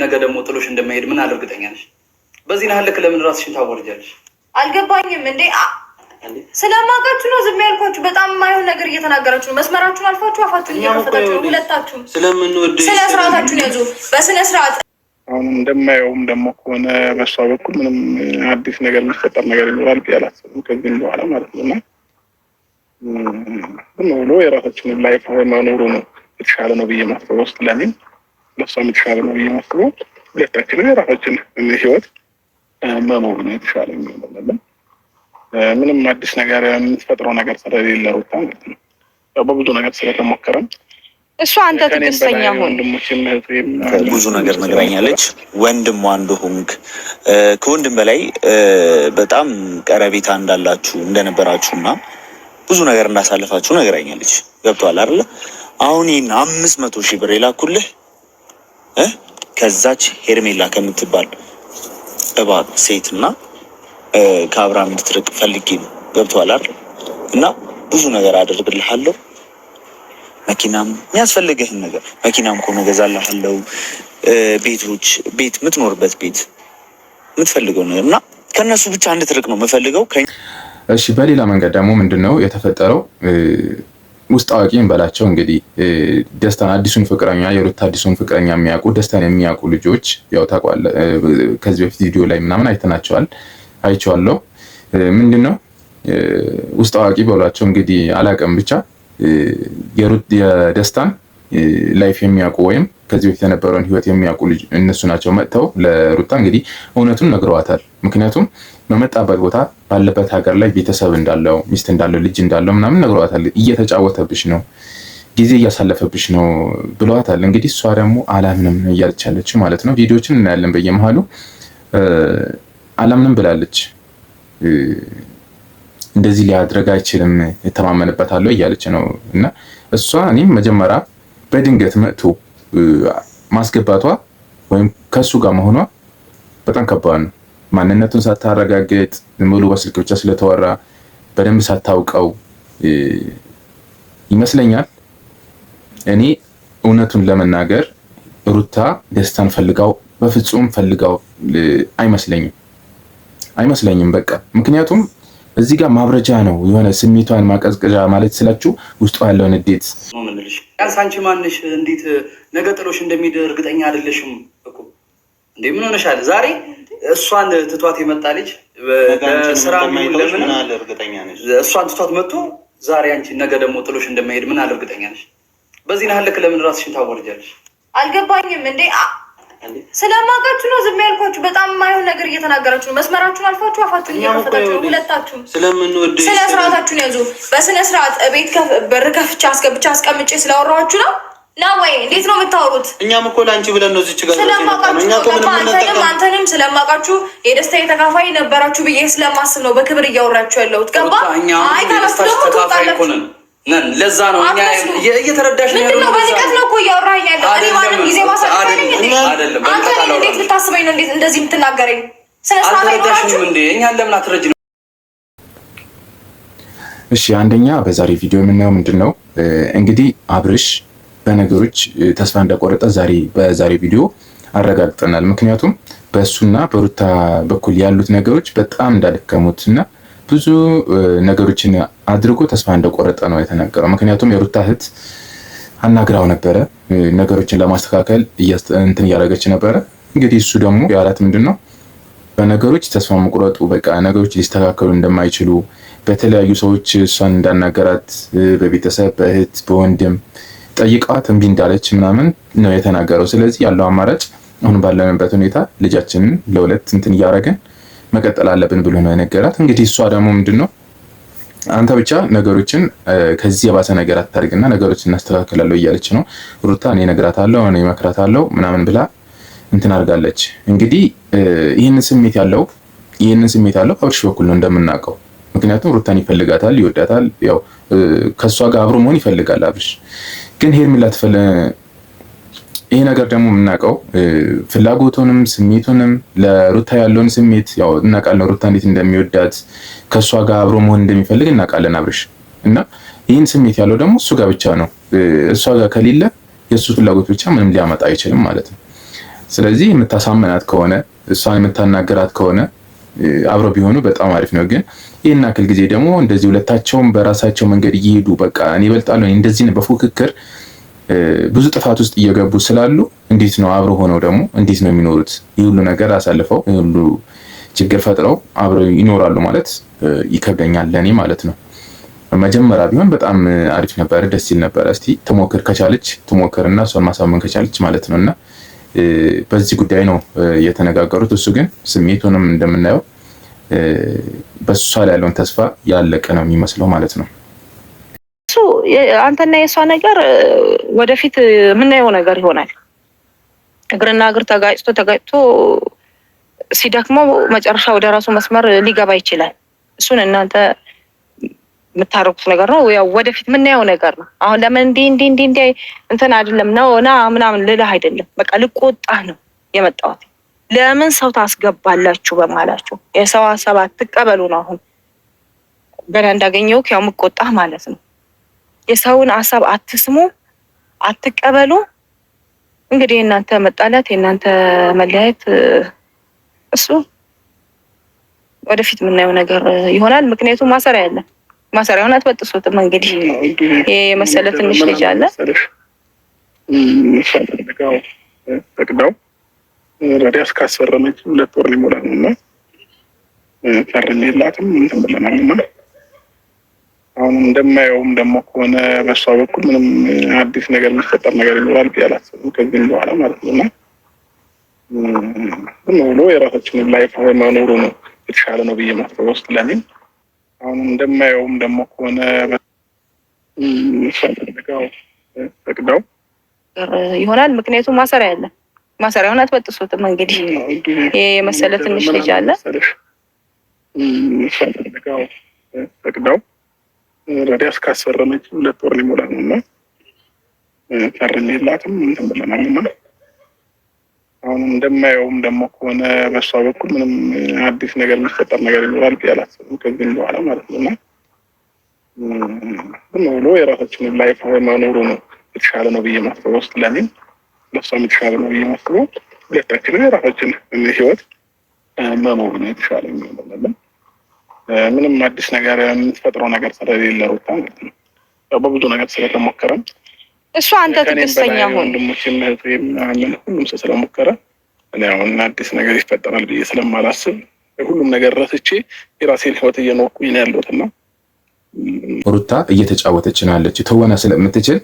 ነገ ደግሞ ጥሎሽ እንደማይሄድ ምን አልርግጠኛ ነሽ? በዚህ ናህል ለምን ራስሽን ታወርጃለሽ? አልገባኝም እንዴ ስለማውቃችሁ ነው ዝም ያልኳችሁ። በጣም የማይሆን ነገር እየተናገራችሁ ነው። መስመራችሁን አልፋችሁ አፋችሁን እየከፈታችሁ ነው። ሁለታችሁም ስለምንወድሽ ስነ ስርዓታችሁን ያዙ። በስነ ስርዓት አሁን እንደማየውም ደግሞ ከሆነ በሷ በኩል ምንም አዲስ ነገር የሚፈጠር ነገር ይኖራል ብዬ አላስብም ከዚህም በኋላ ማለት ነው። እና ብሎ የራሳችንን ላይፍ መኖሩ ነው የተሻለ ነው ብዬ ማስበው። ውስጥ ለምን ለሷም የተሻለ ነው ብዬ ማስበው ሁለታችንም የራሳችን ህይወት መኖሩ ነው የተሻለ የሚሆነው። ምንም አዲስ ነገር የምትፈጥረው ነገር ስለሌለ ሩታ ማለት ነው። ያው በብዙ ነገር ስለተሞከረም እሷ አንተ ትዕግስተኛ ሆን ብዙ ነገር ነግራኛለች። ወንድሟ እንደሆንክ ከወንድም በላይ በጣም ቀረቤታ እንዳላችሁ እንደነበራችሁና ብዙ ነገር እንዳሳለፋችሁ ነግራኛለች። ገብቷል አይደለ? አሁን ይሄን 500,000 ብር የላኩልህ ከዛች ሄርሜላ ከምትባል እባብ ሴትና ከአብርሃም እንድትርቅ ፈልጌ ነው። ገብቷል አይደል? እና ብዙ ነገር አደርግልሃለሁ። መኪናም የሚያስፈልግህን ነገር መኪናም ከሆነ ገዛልሃለሁ። ቤት የምትኖርበት ቤት የምትፈልገው ነገር እና ከነሱ ብቻ እንድትርቅ ነው የምፈልገው። እሺ፣ በሌላ መንገድ ደግሞ ምንድነው የተፈጠረው? ውስጥ አዋቂ እንበላቸው እንግዲህ ደስታን አዲሱን ፍቅረኛ የሩታ አዲሱን ፍቅረኛ የሚያውቁ ደስታን የሚያውቁ ልጆች ያው ታውቃለህ፣ ከዚህ በፊት ቪዲዮ ላይ ምናምን አይቼዋለሁ። ምንድነው ውስጥ አዋቂ በሏቸው እንግዲህ አላውቅም፣ ብቻ የደስታን ላይፍ የሚያውቁ ወይም ከዚህ በፊት የነበረውን ህይወት የሚያውቁ ልጅ እነሱ ናቸው መጥተው ለሩታ እንግዲህ እውነቱን ነግረዋታል። ምክንያቱም በመጣበት ቦታ ባለበት ሀገር ላይ ቤተሰብ እንዳለው ሚስት እንዳለው ልጅ እንዳለው ምናምን ነግረዋታል። እየተጫወተብሽ ነው፣ ጊዜ እያሳለፈብሽ ነው ብለዋታል። እንግዲህ እሷ ደግሞ አላምንም እያለች ያለችው ማለት ነው። ቪዲዮዎችን እናያለን በየመሃሉ አላምንም ብላለች። እንደዚህ ሊያድርግ አይችልም እተማመንበታለሁ እያለች ነው። እና እሷ እኔም መጀመሪያ በድንገት መጥቶ ማስገባቷ ወይም ከሱ ጋር መሆኗ በጣም ከባድ ነው። ማንነቱን ሳታረጋግጥ ዝም ብሎ በስልክ ብቻ ስለተወራ በደንብ ሳታውቀው ይመስለኛል። እኔ እውነቱን ለመናገር ሩታ ደስታን ፈልጋው በፍጹም ፈልጋው አይመስለኝም። በቃ ምክንያቱም እዚህ ጋር ማብረጃ ነው የሆነ ስሜቷን ማቀዝቀዣ ማለት ስላችሁ ውስጡ ያለው ንዴት ነው ምንልሽ። ያንስ አንቺ ማንሽ እንዴት ነገ ጥሎሽ እንደሚሄድ እርግጠኛ አይደለሽም እኮ እንዴ? ምን ሆነሻል? ዛሬ እሷን ትቷት የመጣ ልጅ በስራ ለምን አለ እርግጠኛ ነሽ? እሷን ትቷት መጥቶ ዛሬ አንቺ ነገ ደግሞ ጥሎሽ እንደማይሄድ ምን አለ እርግጠኛ ነሽ? በዚህ ናህል ለምን ራስሽን ታወርጃለሽ? አልገባኝም እንዴ ስለማውቃችሁ ነው ዝም ያልኳችሁ። በጣም የማይሆን ነገር እየተናገራችሁ ነው። መስመራችሁን አልፋችሁ አፋችሁን እየከፈታችሁ ነው። ሁለታችሁም ስለምንወድሽ ስነ ስርዓታችሁን ያዙ። በስነ ስርዓት ቤት በር ከፍቼ አስቀምጬ ስለወራኋችሁ ነው ወይ? እንዴት ነው የምታወሩት? እኛም እኮ ለአንቺ ብለን ነው እዚች ጋር አንተንም ስለማውቃችሁ የደስታ የተካፋይ ነበራችሁ ብዬ ስለማስብ ነው በክብር እያወራችሁ ያለሁት። ገባ? አይ ታላችሁ ደግሞ ትወጣላችሁ ነን። ለዛ ነው እኛ እየተረዳሽ ነው። ምንድነው በንቀት ነው እኮ እያወራኝ ያለው። እኔ ማንም ጊዜ ማሳለፈኝ አይደለም። አንተ እንዴት ልታስበኝ ነው እንደዚህ የምትናገረኝ? ስለስራታ ይኖራችሁ እንዴ? እኛን ለምን አትረጅ ነው? እሺ፣ አንደኛ በዛሬ ቪዲዮ የምናየው ምንድነው እንግዲህ አብርሽ በነገሮች ተስፋ እንደቆረጠ በዛሬ ቪዲዮ አረጋግጠናል። ምክንያቱም በእሱና በሩታ በኩል ያሉት ነገሮች በጣም እንዳደከሙትና ብዙ ነገሮችን አድርጎ ተስፋ እንደቆረጠ ነው የተናገረው። ምክንያቱም የሩታ እህት አናግራው ነበረ፣ ነገሮችን ለማስተካከል እንትን እያደረገች ነበረ። እንግዲህ እሱ ደግሞ ያላት ምንድነው በነገሮች ተስፋ መቁረጡ በቃ ነገሮች ሊስተካከሉ እንደማይችሉ በተለያዩ ሰዎች እሷን እንዳናገራት በቤተሰብ በእህት በወንድም ጠይቃት እምቢ እንዳለች ምናምን ነው የተናገረው። ስለዚህ ያለው አማራጭ አሁን ባለንበት ሁኔታ ልጃችንን ለሁለት እንትን እያደረግን መቀጠል አለብን ብሎ ነው የነገራት። እንግዲህ እሷ ደግሞ ምንድነው አንተ ብቻ ነገሮችን ከዚህ የባሰ ነገር አታርግና ነገሮችን እናስተካክላለሁ እያለች ነው ሩታ። እኔ እነግራታለሁ እኔ እመክራታለሁ ምናምን ብላ እንትን አድርጋለች። እንግዲህ ይህንን ስሜት ያለው አብርሽ በኩል ነው እንደምናውቀው። ምክንያቱም ሩታን ይፈልጋታል፣ ይወዳታል። ያው ከሷ ጋር አብሮ መሆን ይፈልጋል አብርሽ። ግን ሄርሜላ ይሄ ነገር ደግሞ የምናውቀው ፍላጎቱንም ስሜቱንም ለሩታ ያለውን ስሜት ያው እናውቃለን። ሩታ እንዴት እንደሚወዳት ከሷ ጋር አብሮ መሆን እንደሚፈልግ እናውቃለን አብርሽ። እና ይህን ስሜት ያለው ደግሞ እሱ ጋር ብቻ ነው። እሷ ጋር ከሌለ የእሱ ፍላጎት ብቻ ምንም ሊያመጣ አይችልም ማለት ነው። ስለዚህ የምታሳምናት ከሆነ እሷን የምታናገራት ከሆነ አብረው ቢሆኑ በጣም አሪፍ ነው። ግን ይህን አክል ጊዜ ደግሞ እንደዚህ ሁለታቸውም በራሳቸው መንገድ እየሄዱ በቃ እኔ እበልጣለሁ እንደዚህ በፉክክር ብዙ ጥፋት ውስጥ እየገቡ ስላሉ እንዴት ነው አብረው ሆነው ደግሞ እንዴት ነው የሚኖሩት? ይህ ሁሉ ነገር አሳልፈው ይህ ሁሉ ችግር ፈጥረው አብረው ይኖራሉ ማለት ይከብደኛል ለእኔ ማለት ነው። መጀመሪያ ቢሆን በጣም አሪፍ ነበር፣ ደስ ይል ነበር። እስቲ ትሞክር ከቻለች ትሞክርና እሷን ማሳመን ከቻለች ማለት ነው። እና በዚህ ጉዳይ ነው የተነጋገሩት። እሱ ግን ስሜቱንም እንደምናየው በሷ ላይ ያለውን ተስፋ ያለቀ ነው የሚመስለው ማለት ነው። እሱ አንተና የሷ ነገር ወደፊት የምናየው ነገር ይሆናል። እግርና እግር ተጋጭቶ ሲደክመው መጨረሻ ወደ ራሱ መስመር ሊገባ ይችላል። እሱን እናንተ የምታረጉት ነገር ነው። ያው ወደፊት የምናየው ነገር ነው። አሁን ለምን እንዲህ እንትን አይደለም ነው እና ምናምን ልልህ አይደለም። በቃ ልቆጣህ ነው የመጣሁት። ለምን ሰው ታስገባላችሁ በማላችሁ የሰው ሀሳብ አትቀበሉ ነው። አሁን ገና እንዳገኘው ያው የምቆጣህ ማለት ነው። የሰውን ሀሳብ አትስሙ፣ አትቀበሉ። እንግዲህ የእናንተ መጣላት የእናንተ መለያየት እሱ ወደፊት የምናየው ነገር ይሆናል። ምክንያቱም ማሰሪያውን አትበጥሱትም። እንግዲህ ይሄ የመሰለ ትንሽ ልጅ አለ ፈቅደው ረዲ እስካስፈረመች 2 ወር ሊሞላ ነው እና ፈርሜላትም እንትን ብለናል እና አሁን እንደማየውም ደግሞ ከሆነ በሷ በኩል ምንም አዲስ ነገር የሚፈጠር ነገር ይኖራል ብዬ አላስብም ከዚህም በኋላ ማለት ነው። እና ዝም ብሎ የራሳችንን ላይፍ መኖሩ ነው የተሻለ ነው ብዬ ማስበው ውስጥ ለኔ። አሁን እንደማየውም ደግሞ ከሆነ ፈቅደው ይሆናል። ምክንያቱም ማሰሪያውን አትበጥሱትም። እንግዲህ ይሄ የመሰለ ትንሽ ልጅ አለ ፈቅደው ረዲ እስካስፈረመች 2 ወር ሊሞላ ነው እና ፈርሜላትም እንትን ብለናል እና አሁን እንደማየውም ደግሞ ከሆነ በሷ በኩል ምንም አዲስ ነገር የሚፈጠር ነገር ይኖራል ብዬ አላስብም ከዚህም በኋላ ማለት ነው። እና ዝም ብሎ የራሳችንን ላይፍ መኖሩ ነው የተሻለ ነው ብዬ ማስበው ውስጥ ለኔ፣ ለሷም የተሻለ ነው ብዬ ማስበው ሁለታችንም የራሳችን ህይወት መኖሩ ነው የተሻለ የሚሆነው። ምንም አዲስ ነገር የምትፈጥረው ነገር ስለሌለ ሩታ ማለት ነው። በብዙ ነገር ስለተሞከረም እሱ አንተ ትዕግስተኛ ሆን ወንድሞቼም ሁሉም ሰው ስለሞከረ እኔ አሁን አዲስ ነገር ይፈጠራል ብዬ ስለማላስብ ሁሉም ነገር ረስቼ የራሴን ህይወት እየኖርኩኝ ነው ያለሁት እና ሩታ እየተጫወተች ነው ያለች ተወና ስለምትችል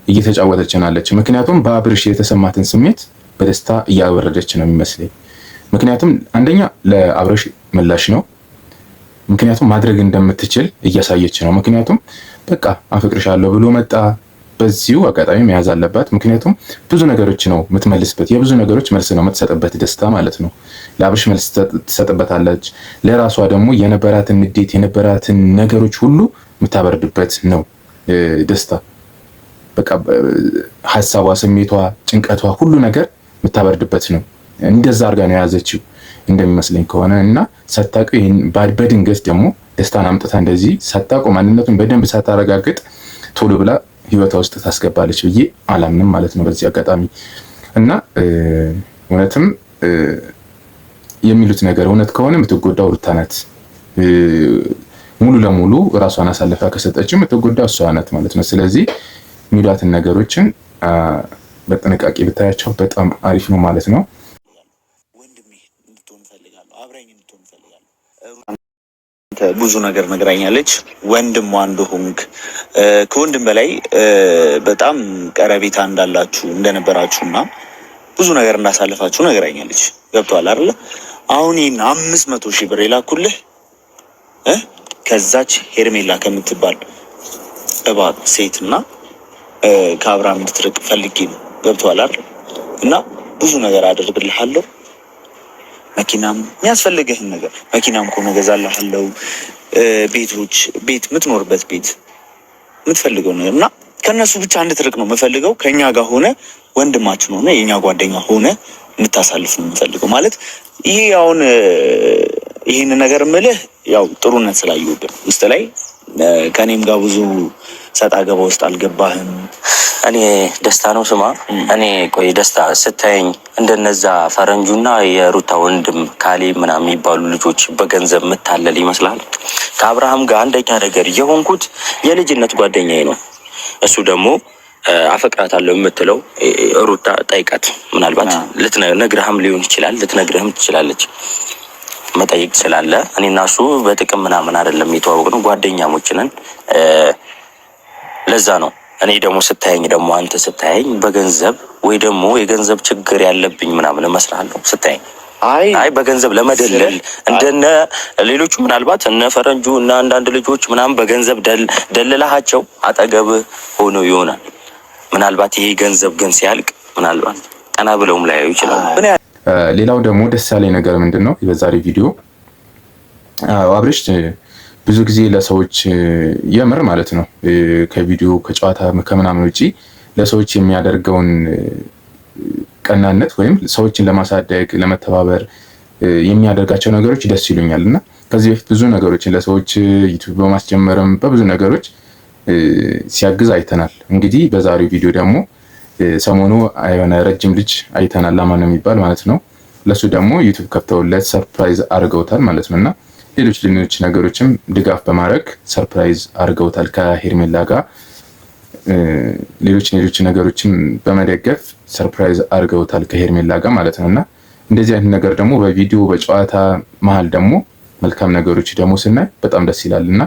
እየተጫወተች ነው ያለች። ምክንያቱም በአብርሽ የተሰማትን ስሜት በደስታ እያወረደች ነው የሚመስለኝ። ምክንያቱም አንደኛ ለአብርሽ ምላሽ ነው፣ ምክንያቱም ማድረግ እንደምትችል እያሳየች ነው። ምክንያቱም በቃ አፍቅርሻለሁ ብሎ መጣ፣ በዚሁ አጋጣሚ መያዝ አለባት። ምክንያቱም ብዙ ነገሮች ነው የምትመልስበት፣ የብዙ ነገሮች መልስ ነው የምትሰጥበት፣ ደስታ ማለት ነው። ለአብርሽ መልስ ትሰጥበታለች፣ ለራሷ ደግሞ የነበራትን ንዴት የነበራትን ነገሮች ሁሉ የምታበርድበት ነው ደስታ። በቃ ሀሳቧ፣ ስሜቷ፣ ጭንቀቷ ሁሉ ነገር የምታበርድበት ነው። እንደዛ አድርጋ ነው የያዘችው እንደሚመስለኝ ከሆነ እና ሳታውቅ ይሄን በድንገት ደግሞ ደስታን አምጥታ እንደዚህ ሳታውቅ ማንነቱን በደንብ ሳታረጋግጥ ቶሎ ብላ ህይወቷ ውስጥ ታስገባለች ብዬ አላምንም ማለት ነው በዚህ አጋጣሚ። እና እውነትም የሚሉት ነገር እውነት ከሆነ የምትጎዳው ሩታ ናት። ሙሉ ለሙሉ ራሷን አሳልፋ ከሰጠችው የምትጎዳው እሷ ናት ማለት ነው። ስለዚህ የሚሏትን ነገሮችን በጥንቃቄ ብታያቸው በጣም አሪፍ ነው ማለት ነው። ብዙ ነገር ነግራኛለች። ወንድሟ እንደሆንክ ከወንድም በላይ በጣም ቀረቤታ እንዳላችሁ እንደነበራችሁና ብዙ ነገር እንዳሳለፋችሁ ነግራኛለች። ገብቷል አይደለ? አሁን ይህን 500,000 ብር የላኩልህ ከዛች ሄርሜላ ከምትባል እባብ ሴትና ከአብርሃም እንድትርቅ ፈልጌ ነው። ገብቷል አይደል? እና ብዙ ነገር አደርግልሃለሁ። መኪናም የሚያስፈልግህን ነገር መኪናም ከሆነ እገዛልሃለሁ። ቤት የምትኖርበት ቤት የምትፈልገው ነገር እና ከነሱ ብቻ እንድትርቅ ነው የምፈልገው። ከኛ ጋር ሆነ ወንድማችን ሆነ የኛ ጓደኛ ሆነ እንድታሳልፍ ነው የምፈልገው። ማለት ይሄ አሁን ይህን ነገር ምልህ ያው ጥሩነት ስላየሁብን ውስጥ ላይ ከኔም ጋር ብዙ ሰጣ ገባ ውስጥ አልገባህም? እኔ ደስታ ነው ስማ። እኔ ቆይ ደስታ ስታየኝ እንደነዛ ፈረንጁና የሩታ ወንድም ካሌ ምናምን የሚባሉ ልጆች በገንዘብ ምታለል ይመስላል? ከአብርሃም ጋር አንደኛ ነገር የሆንኩት የልጅነት ጓደኛዬ ነው። እሱ ደግሞ አፈቅራታለሁ የምትለው ሩታ ጠይቃት። ምናልባት ልትነግርህም ሊሆን ይችላል፣ ልትነግርህም ትችላለች። መጠየቅ ስላለ እኔና እሱ በጥቅም ምናምን አይደለም የተዋወቅነው፣ ጓደኛሞች ነን። ለዛ ነው እኔ ደግሞ ስታየኝ ደግሞ አንተ ስታየኝ በገንዘብ ወይ ደግሞ የገንዘብ ችግር ያለብኝ ምናምን እመስልሃለሁ ስታየኝ። አይ በገንዘብ ለመደለል እንደነ ሌሎቹ ምናልባት እነ ፈረንጁ እና አንዳንድ ልጆች ምናምን በገንዘብ ደልላቸው አጠገብህ ሆኖ ይሆናል። ምናልባት ይሄ ገንዘብ ግን ሲያልቅ ምናልባት ቀና ብለውም ላያዩ ይችላል። ሌላው ደግሞ ደስ ያለኝ ነገር ምንድን ነው በዛሬ ቪዲዮ አብርሽ ብዙ ጊዜ ለሰዎች የምር ማለት ነው ከቪዲዮ ከጨዋታ ከምናምን ውጪ ለሰዎች የሚያደርገውን ቀናነት ወይም ሰዎችን ለማሳደግ ለመተባበር የሚያደርጋቸው ነገሮች ደስ ይሉኛል እና ከዚህ በፊት ብዙ ነገሮችን ለሰዎች ዩቲዩብ በማስጀመርም በብዙ ነገሮች ሲያግዝ አይተናል። እንግዲህ በዛሬው ቪዲዮ ደግሞ ሰሞኑ የሆነ ረጅም ልጅ አይተናል፣ አማን ነው የሚባል ማለት ነው። ለሱ ደግሞ ዩቲዩብ ከፍተውለት ሰርፕራይዝ አድርገውታል ማለት ነውና ሌሎች ነገሮችም ድጋፍ በማድረግ ሰርፕራይዝ አድርገውታል ከሄርሜላ ጋር ሌሎች ነገሮችን በመደገፍ ሰርፕራይዝ አድርገውታል ከሄርሜላ ጋር ማለት ነውና እንደዚህ አይነት ነገር ደግሞ በቪዲዮ በጨዋታ መሀል ደግሞ መልካም ነገሮች ደግሞ ስናይ በጣም ደስ ይላልና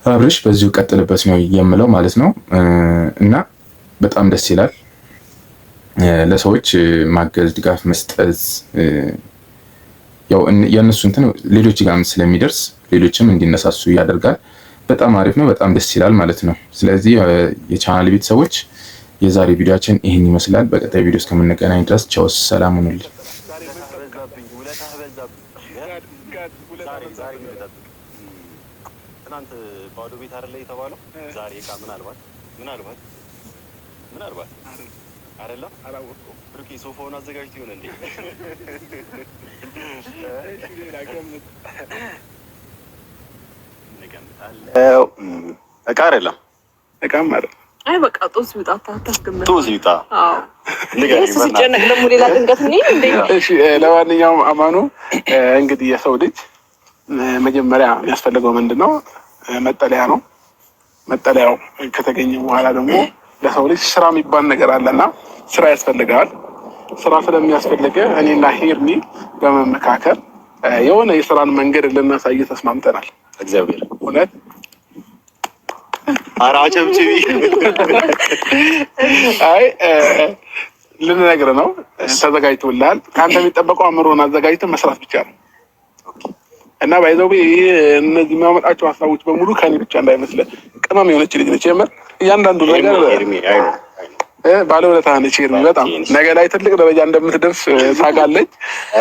አብርሽ በዚሁ ቀጥልበት ነው የምለው ማለት ነው። እና በጣም ደስ ይላል ለሰዎች ማገዝ ድጋፍ መስጠት ያው የነሱ እንትን ሌሎች ጋርም ስለሚደርስ ሌሎችም እንዲነሳሱ ያደርጋል። በጣም አሪፍ ነው፣ በጣም ደስ ይላል ማለት ነው። ስለዚህ የቻናል ቤተሰቦች የዛሬ ቪዲዮአችን ይህን ይመስላል። በቀጣይ ቪዲዮ እስከምንገናኝ ድረስ ቻው፣ ሰላም ሁኑልኝ። ትናንት ባዶ ቤት አይደለ የተባለው? ዛሬ ዕቃ ምናልባት አይደለም አላወቅኩም። ብሩኬ ሶፋውን አዘጋጅቶ ይሆን እንዴ? ዕቃ አይደለም ዕቃም አይደለም። አይ በቃ ጦስ ይውጣ፣ ታስገምጥ ጦስ ይውጣ። እሱ ሲጨነቅ ደግሞ ሌላ ድንገት ነው እንዴ? እሺ ለማንኛውም አማኑ እንግዲህ የሰው ልጅ መጀመሪያ የሚያስፈልገው ምንድን ነው? መጠለያ ነው። መጠለያው ከተገኘ በኋላ ደግሞ ለሰው ልጅ ስራ የሚባል ነገር አለና ስራ ያስፈልጋል። ስራ ስለሚያስፈልገ እኔና ሄርሚ በመመካከል የሆነ የስራን መንገድ ልናሳይ ተስማምተናል። እግዚአብሔር እውነት አራጨብጭቢ አይ ልንነግር ነው። ተዘጋጅቶልሃል። ከአንተ የሚጠበቀው አእምሮን አዘጋጅተን መስራት ብቻ ነው እና ባይዘው እነዚህ የሚያመጣቸው ሀሳቦች በሙሉ ከኔ ብቻ እንዳይመስልህ። ቅመም የሆነች ልጅ ነች የምር እያንዳንዱ ነገር ባለውለታ ነች ሄርሚ። በጣም ነገ ላይ ትልቅ ደረጃ እንደምትደርስ ታውቃለች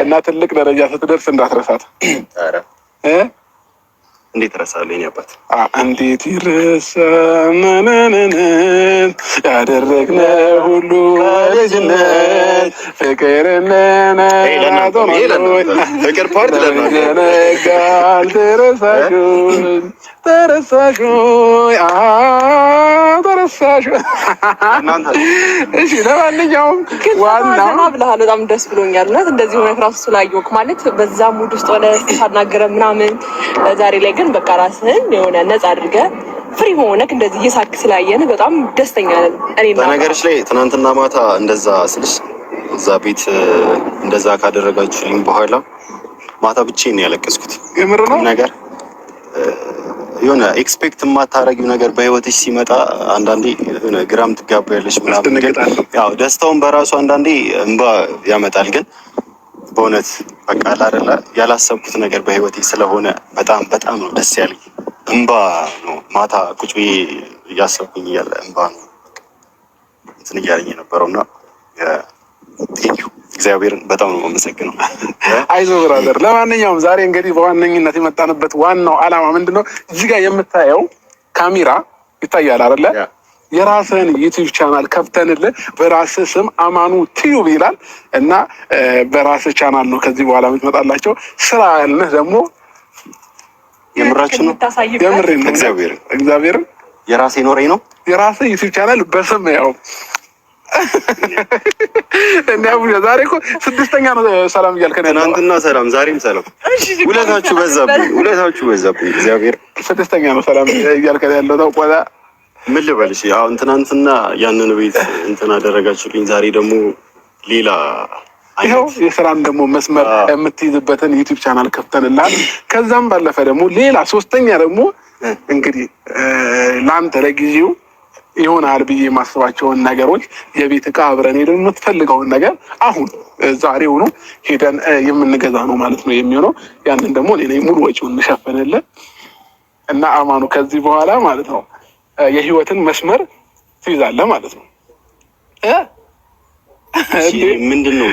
እና ትልቅ ደረጃ ስትደርስ እንዳትረሳት። እንዴት ረሳለሁ? የእኔ አባት እንዴት ይረሳናናናን ያደረግነው ሁሉ ልጅነት ፍቅርነና ፍቅር ፓርት ለነጋል ተረሳሹ እሺ ለማንኛውም ዋና ብለሃል። በጣም ደስ ብሎኛል እውነት እንደዚህ ሆነ ራሱ ስላየሁህ ማለት በዛ ሙድ ውስጥ ሆነ ታናገረ ምናምን ዛሬ ላይ ግን በቃ ራስህን የሆነ ነፃ አድርገህ ፍሪ ሆነክ እንደዚህ እየሳቅ ስላየን በጣም ደስተኛ ነን። በነገርሽ ላይ ትናንትና ማታ እንደዛ ስልሽ እዛ ቤት እንደዛ ካደረጋችሁልኝ በኋላ ማታ ብቻዬን ነው ያለቀስኩት። የምር ነው ነገር የሆነ ኤክስፔክት የማታረጊው ነገር በህይወትሽ ሲመጣ አንዳንዴ የሆነ ግራም ትጋባያለሽ ምናምን። ያው ደስታውን በራሱ አንዳንዴ እንባ ያመጣል። ግን በእውነት በቃ አይደለ ያላሰብኩት ነገር በህይወቴ ስለሆነ በጣም ነው ደስ ያለኝ። እንባ ነው ማታ ቁጭ ብዬ እያሰብኩኝ እያለ እንባ ነው እንትን እያለኝ የነበረውና እግዚአብሔርን በጣም ነው የማመሰግነው። አይዞህ ብራዘር። ለማንኛውም ዛሬ እንግዲህ በዋነኝነት የመጣንበት ዋናው ዓላማ ምንድነው? እዚህ ጋር የምታየው ካሜራ ይታያል አይደለ? የራስህን ዩቲዩብ ቻናል ከፍተንልህ በራስህ ስም አማኑ ቲዩብ ይላል እና በራስህ ቻናል ነው ከዚህ በኋላ የምትመጣላቸው። ስራ ያልንህ ደግሞ የምራችን ነው። የምሬን ነው። እግዚአብሔርን የራሴ ኖሬ ነው የራሴ ዩቲዩብ ቻናል በስም ያው እና ዛሬ እኮ 6ኛ ነው ሰላም እያልከን ያለው። ትናንትና ሰላም ዛሬም ሰላም። ውለታችሁ በዛብኝ እግዚአብሔር 6ኛ ነው ሰላም እያልከን ያለው ነው። ቆዳ ምን ልበልሽ? አሁን ትናንትና ያንን ቤት እንትን አደረጋችሁልኝ፣ ዛሬ ደግሞ ሌላ ይኸው የስራን ደግሞ መስመር የምትይዝበትን ዩቲዩብ ቻናል ከፍተንልሃል። ከዛም ባለፈ ደግሞ ሌላ 3ኛ ደግሞ እንግዲህ ለአንተ ለጊዜው ይሆናል ብዬ የማስባቸውን ነገሮች የቤት ዕቃ አብረን ሄደን የምትፈልገውን ነገር አሁን ዛሬውኑ ሄደን የምንገዛ ነው ማለት ነው የሚሆነው። ያንን ደግሞ እኔ ሙሉ ወጪውን እንሸፍንልን እና አማኑ ከዚህ በኋላ ማለት ነው የህይወትን መስመር ትይዛለህ ማለት ነው። ምንድን ነው